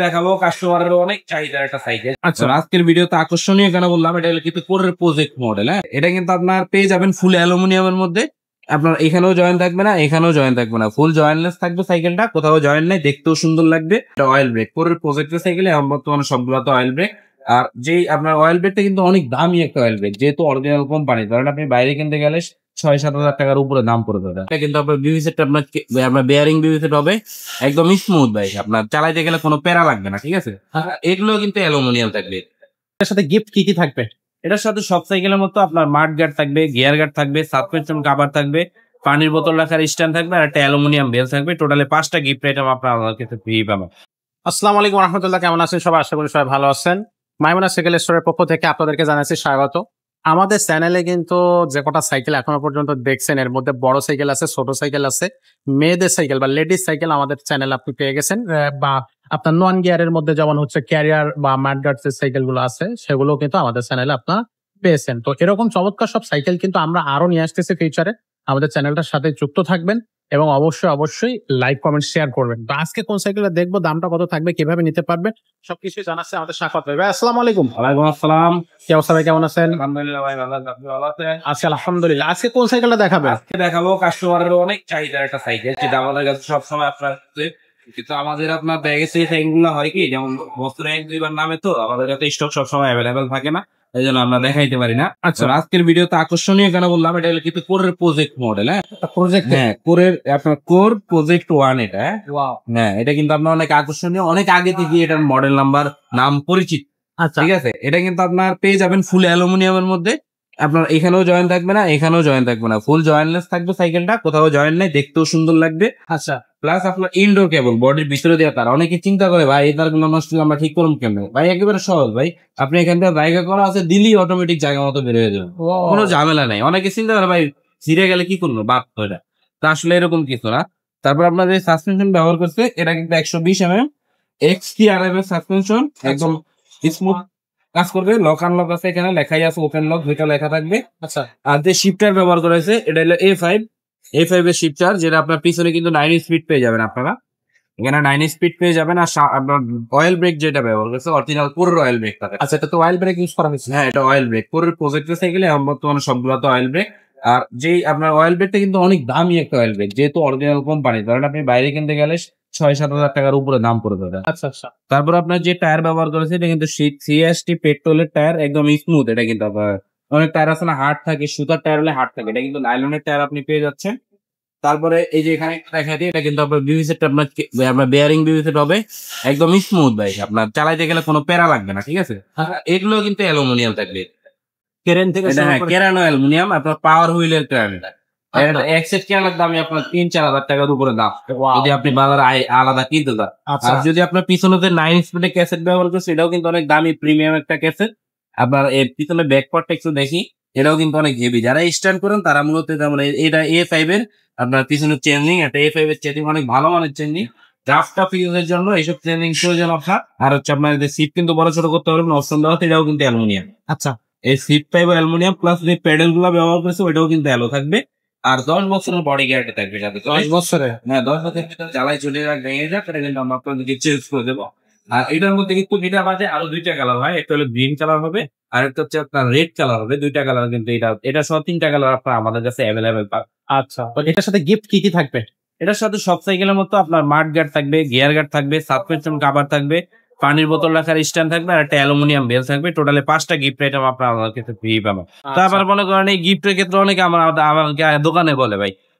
দেখাবো কাস্টমারের অনেক চাহিদার একটা সাইকেল। আচ্ছা, আজকের ভিডিওতে আকর্ষণীয় কেন বললাম, এটা হলো কিন্তু কোরের প্রজেক্ট মডেল। হ্যাঁ, এটা কিন্তু আপনার পেয়ে যাবেন ফুল অ্যালুমিনিয়ামের মধ্যে। আপনার এখানেও জয়েন থাকবে না, এখানেও জয়েন থাকবে না, ফুল জয়েনলেস থাকবে সাইকেলটা, কোথাও জয়েন নেই, দেখতেও সুন্দর লাগবে। এটা অয়েল ব্রেক, কোরের প্রজেক্টের সাইকেলে বর্তমানে সবগুলোতে অয়েল ব্রেক। আর যেই আপনার অয়েল ব্রেকটা কিন্তু অনেক দামি একটা অয়েল ব্রেক, যেহেতু অরিজিনাল কোম্পানি, ধরেন আপনি বাইরে কিনতে গেলে 6-7 হাজার টাকার উপরে দাম পড়ে যাবে। এটা কিন্তু আপনার বিভি সেটটা আপনার বেয়ারিং বিভি সেট হবে, একদম স্মুথ ভাই, আপনার চালাইতে গেলে কোনো প্যারা লাগবে না। ঠিক আছে, এগুলো কিন্তু অ্যালুমিনিয়াম থাকবে। এর সাথে গিফট কি থাকবে? এটার সাথে সব সাইকেলের মতো আপনার মাড গার্ড থাকবে, গিয়ার গার্ড থাকবে, সাসপেনশন কভার থাকবে, পানির বোতল রাখার স্ট্যান্ড থাকবে, আর একটা অ্যালুমিনিয়াম বেল থাকবে। টোটালে 5টা গিফট আইটেম আপনার আমাদের কাছে ফ্রি পাবেন। আসসালামু আলাইকুম রহমতুল্লাহ, কেমন আছেন সবাই? আশা করি সবাই ভালো আছেন। মাইমুনা সাইকেল স্টোরের পক্ষ থেকে আপনাদেরকে জানাচ্ছি স্বাগত। আমাদের চ্যানেলে কিন্তু যে কটা সাইকেল এখনো পর্যন্ত দেখছেন, এর মধ্যে বড় সাইকেল আছে, ছোট সাইকেল আছে, মেয়েদের সাইকেল বা লেডিস সাইকেল আমাদের চ্যানেল আপনি পেয়ে গেছেন। বা আপনার নন গিয়ারের মধ্যে যেমন হচ্ছে ক্যারিয়ার বা ম্যাডগার্ডস এর সাইকেল গুলো আছে, সেগুলো কিন্তু আমাদের চ্যানেলে আপনার পেয়েছেন। তো এরকম চমৎকার সব সাইকেল কিন্তু আমরা আরো নিয়ে আসতেছি ফিউচারে। আমাদের চ্যানেলটার সাথে যুক্ত থাকবেন এবং অবশ্যই লাইক কমেন্ট শেয়ার করবেন। তো আজকে কোন সাইকেলটা দেখবো, দামটা কত থাকবে, কিভাবে নিতে পারবেন, সবকিছু জানাচ্ছে আমাদের সাক্ষাৎ ভাই। আসসালামু আলাইকুম। ওয়ালাইকুম আসসালাম। কি অবস্থা ভাই, কেমন আছেন? আলহামদুলিল্লাহ ভাই, ভালো আছি, আপনি ভালো আছেন? আজকে আলহামদুলিল্লাহ। আজকে কোন সাইকেলটা দেখাবেন? আজকে দেখাবো কাস্টমারের অনেক চাহিদার একটা সাইকেল, যেটা আমাদের কাছে সবসময় আপনার কিন্তু আমাদের আপনার ব্যাগে সেই সাইকেল গুলো হয় কি, যেমন বছরে 1-2 বার নামে, তো আমাদের কাছে স্টক সবসময় অ্যাভেলেবেল থাকে না, এই জন্য আমরা দেখাইতে পারি না। আচ্ছা, আজকের ভিডিওতে আকর্ষণীয় কেন বললাম, এটা হলো কিন্তু কোরের প্রজেক্ট মডেল। হ্যাঁ, প্রজেক্ট। হ্যাঁ, কোরের আপনার কোর প্রজেক্ট 1 এটা। হ্যাঁ, এটা কিন্তু আপনার অনেক আকর্ষণীয়, অনেক আগে থেকে এটার মডেল নাম্বার নাম পরিচিত। আচ্ছা, ঠিক আছে, এটা কিন্তু আপনার পেয়ে যাবেন ফুল অ্যালুমিনিয়ামের মধ্যে। আপনার এখানেও জয়েন থাকবে না, এখানেও জয়েন থাকবে না, ফুল জয়েনলেস থাকবে সাইকেলটা, কোথাও জয়েন নেই, দেখতেও সুন্দর লাগবে। আচ্ছা, প্লাস আপনার ইনডোর কেবল বডির ভিতরে দেওয়া তার। অনেকে চিন্তা করে ভাই এই তারগুলো নষ্ট হলে আমরা ঠিক করুন কেমন? ভাই একেবারে সহজ ভাই, আপনি এখান থেকে জায়গা করা আছে দিলেই অটোমেটিক জায়গা মতো বের হয়ে যাবে, কোনো ঝামেলা নাই। অনেকে চিন্তা করে ভাই ছিঁড়ে গেলে কি করবো, বাদ তো এটা, তা আসলে এরকম কিছু না। তারপর আপনার যে সাসপেনশন ব্যবহার করছে, এটা কিন্তু 120 mm XTRM এর সাসপেনশন, একদম স্মুথ কাজ করবে। লক আনলক আছে, এখানে লেখাই আছে ওপেন লক, দুইটা লেখা থাকবে। আচ্ছা, আর যে শিফটার ব্যবহার করেছে, এটা হলো A5 এর শিফটার, যেটা আপনার পিছনে কিন্তু 9 স্পিড পেয়ে যাবেন আপনারা, এখানে 9 স্পিড পেয়ে যাবেন। আর আপনার অয়েল ব্রেক যেটা ব্যবহার করেছে, অরিজিনাল কোরের অয়েল ব্রেক থাকে। আচ্ছা, এটা তো অয়েল ব্রেক ইউজ করা হয়েছে। হ্যাঁ, এটা অয়েল ব্রেক, কোরের প্রজেক্টের সাইকেলে বর্তমানে সবগুলোতে অয়েল ব্রেক। আর যেই আপনার অয়েল ব্রেকটা কিন্তু অনেক দামি একটা অয়েল ব্রেক, যেহেতু অরিজিনাল কোম্পানি, ধরেন আপনি বাইরে কিনতে গেলে 6-7 হাজার টাকার উপরে দাম পড়ে যাবে। আচ্ছা, আচ্ছা, তারপর আপনার যে টায়ার ব্যবহার করেছে, এটা কিন্তু সিএসটি পেট্রোলের টায়ার, একদম স্মুথ। এটা কিন্তু আপনার অনেক টায়ার আছে না হার্ড থাকে, সুতার টায়ার হলে হার্ড থাকে, এটা কিন্তু নাইলনের টায়ার আপনি পেয়ে যাচ্ছেন। তারপরে এই যে এখানে দেখা দিই, এটা কিন্তু আপনার বিভি সেট, আপনার বেয়ারিং বিভি সেট হবে, একদম স্মুথ ভাই, আপনার চালাইতে গেলে কোনো প্যারা লাগবে না। ঠিক আছে, এগুলো কিন্তু অ্যালুমিনিয়াম থাকবে, কেরেন থেকে কেরানো অ্যালুমিনিয়াম, আপনার পাওয়ার হুইলের কেরান। এটা এক্সেট কেনার দামে আপনার 3-4 হাজার টাকার উপরে দাম, যদি আপনি বাজারে আলাদা কিনতে চান। আর যদি আপনার পিছনে 9 স্পিডের ক্যাসেট ব্যবহার করছে, এটাও কিন্তু অনেক দামি প্রিমিয়াম একটা ক্যাসেট। আপনার এর পিছনে ব্যাকপার্টটা একটু দেখি, এটাও কিন্তু অনেক হেভি। যারা স্ট্যান্ড করেন তারা মূলত যেমন এটা A5 এর আপনার পিছনে চেঞ্জিং, একটা A5 এর চেঞ্জিং অনেক ভালো মানের চেঞ্জিং, ড্রাফটা ফিউজের জন্য এইসব চেঞ্জিং প্রয়োজন আপনার। আর হচ্ছে আপনার সিট কিন্তু বড় ছোট করতে পারবেন, অপশন দেওয়া, এটাও কিন্তু অ্যালুমিনিয়াম। আচ্ছা, এই সিট পাইব অ্যালুমিনিয়াম, প্লাস যে প্যাডেল গুলো ব্যবহার করেছে ওইটাও কিন্তু অ্যালো থাকবে। আর 10 বছরের বডি গ্যারান্টি থাকবে, যাতে 10 বছরে। হ্যাঁ 10 বছরের ভিতরে জ্বালাই চলে যাক, ভেঙে যাক, এটা কিন্তু আমরা আপনাদেরকে চেঞ্জ করে দেবো। আর এটার মধ্যে কিন্তু এটা বাদে আরো 2টা কালার হয়, একটা হলো গ্রিন কালার হবে, আর একটা হচ্ছে আপনার রেড কালার হবে। 2টা কালার কিন্তু এটা সহ 3টা কালার আপনার আমাদের কাছে অ্যাভেলেবেল পাবেন। আচ্ছা, তো এটার সাথে গিফট কি থাকবে? এটার সাথে সব সাইকেলের মতো আপনার মাড গার্ড থাকবে, গিয়ার গার্ড থাকবে, সাসপেনশন কভার থাকবে, পানির বোতল রাখার স্ট্যান্ড থাকবে, আর একটা অ্যালুমিনিয়াম বেল থাকবে। টোটালে 5টা গিফট আইটেম আপনার আমাদের কাছে ফ্রি পাবেন। তারপর মনে করেন এই গিফটের ক্ষেত্রে অনেকে আমাকে দোকানে বলে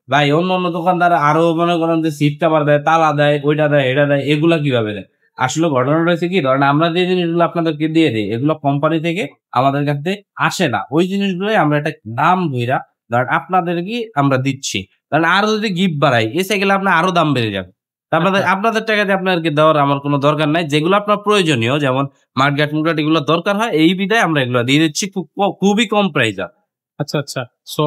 ভাই অন্য দোকানদার আরো মনে করেন যে সিট কাভার দেয়, তালা দেয়, ওইটা দেয়, এটা দেয়, এগুলা কিভাবে দেয়? আসলে ঘটনা রয়েছে কি, ধরেন আমরা যে জিনিসগুলো আপনাদেরকে দিয়ে দিই, এগুলো কোম্পানি থেকে আমাদের কাছে আসে না, ওই জিনিসগুলোই আমরা একটা দাম ধইরা ধরেন আপনাদেরকে আমরা দিচ্ছি। কারণ আরো যদি গিফট বাড়াই, এই সাইকেলে আপনার আরো দাম বেড়ে যাবে। আপনাদের টাকা দিয়ে আপনাদেরকে দেওয়ার আমার কোনো দরকার নাই। যেগুলো আপনার প্রয়োজনীয়, যেমন মার্কেট এগুলো দরকার হয়, এই বিধায় আমরা এগুলো দিয়ে দিচ্ছি খুবই কম প্রাইসে। আচ্ছা, আচ্ছা, সো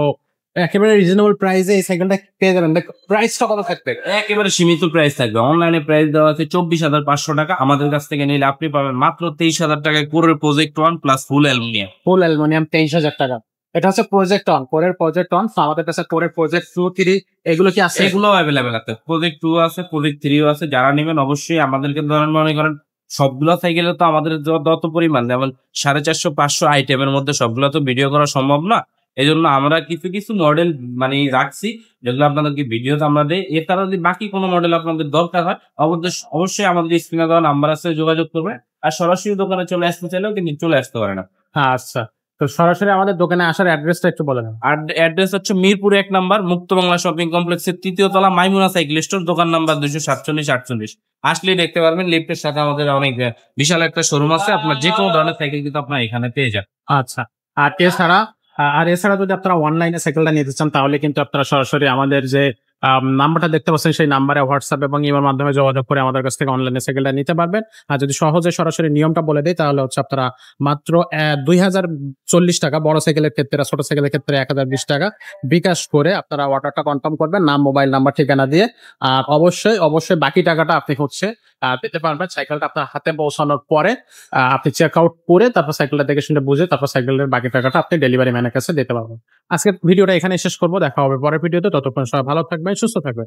একেবারে রিজনেবল প্রাইসে এই সাইকেলটা পেয়ে যাবেন। প্রাইসটা কত থাকবে? একেবারে সীমিত প্রাইস থাকবে। অনলাইনে প্রাইস দেওয়া আছে 24,500 টাকা। আমাদের কাছ থেকে নিলে আপনি পাবেন মাত্র 23,000 টাকায় কোরের প্রজেক্ট 1 প্লাস ফুল অ্যালুমিনিয়াম। ফুল অ্যালুমিনিয়াম 23,000 টাকা। এটা হচ্ছে প্রজেক্ট 1, কোরের প্রজেক্ট 1। আমাদের কাছে কোরের প্রজেক্ট 2, 3 এগুলো কি আছে? এগুলো অ্যাভেলেবেল আছে, প্রজেক্ট 2 আছে, প্রজেক্ট 3 আছে। যারা নেবেন অবশ্যই আমাদেরকে ধরেন মনে করেন সবগুলো সাইকেলে তো আমাদের যত পরিমাণ যেমন 450-500 আইটেমের মধ্যে সবগুলো তো ভিডিও করা সম্ভব না। এই জন্য আমরা কিছু কিছু মডেল মানে রাখছি, যেগুলো আপনাদেরকে ভিডিওতে আমরা দিই। এছাড়া যদি বাকি কোনো মডেল আপনাদের দরকার হয়, অবশ্যই আমাদের স্ক্রিনে দেওয়া নাম্বার আছে, যোগাযোগ করবেন। আর সরাসরি দোকানে চলে আসতে চাইলেও কিন্তু চলে আসতে পারেন। আচ্ছা, তো সরাসরি আমাদের দোকানে আসার অ্যাড্রেসটা একটু বলে দেন। আর অ্যাড্রেস হচ্ছে মিরপুর 1 নাম্বার মুক্ত বাংলা শপিং কমপ্লেক্সের 3য় তলা, মাইমুনা সাইকেল স্টোর, দোকান নাম্বার 247-48। আসলেই দেখতে পারবেন, লিফটের সাথে আমাদের অনেক বিশাল একটা শোরুম আছে। আপনার যে কোনো ধরনের সাইকেল কিন্তু আপনার এখানে পেয়ে যান। আচ্ছা, আর এছাড়া যদি আপনারা অনলাইনে সাইকেলটা নিতে চান তাহলে কিন্তু আপনারা সরাসরি আমাদের যে নাম্বারটা দেখতে পাচ্ছেন সেই নাম্বারে হোয়াটসঅ্যাপ এবং ইমের মাধ্যমে যোগাযোগ করে আমাদের কাছ থেকে অনলাইনে সাইকেলটা নিতে পারবেন। আর যদি সহজে সরাসরি নিয়মটা বলে দেয় তাহলে হচ্ছে আপনারা মাত্র 2040 টাকা, বড় সাইকেলের ক্ষেত্রে, ছোট সাইকেলের ক্ষেত্রে 1020 টাকা বিকাশ করে আপনারা অর্ডারটা কনফার্ম করবেন, নাম, মোবাইল নাম্বার, ঠিকানা দিয়ে। আর অবশ্যই বাকি টাকাটা আপনি হচ্ছে পেতে পারবেন সাইকেলটা আপনার হাতে পৌঁছানোর পরে। আপনি চেক আউট করে তারপর সাইকেলটা দেখে শুনে বুঝে তারপর সাইকেলের বাকি টাকাটা আপনি ডেলিভারি ম্যানের কাছে দিতে পারবেন। আজকের ভিডিওটা এখানে শেষ করবো, দেখা হবে পরের ভিডিওতে। ততক্ষণ সবাই ভালো থাকবেন, সুস্থ থাকবেন।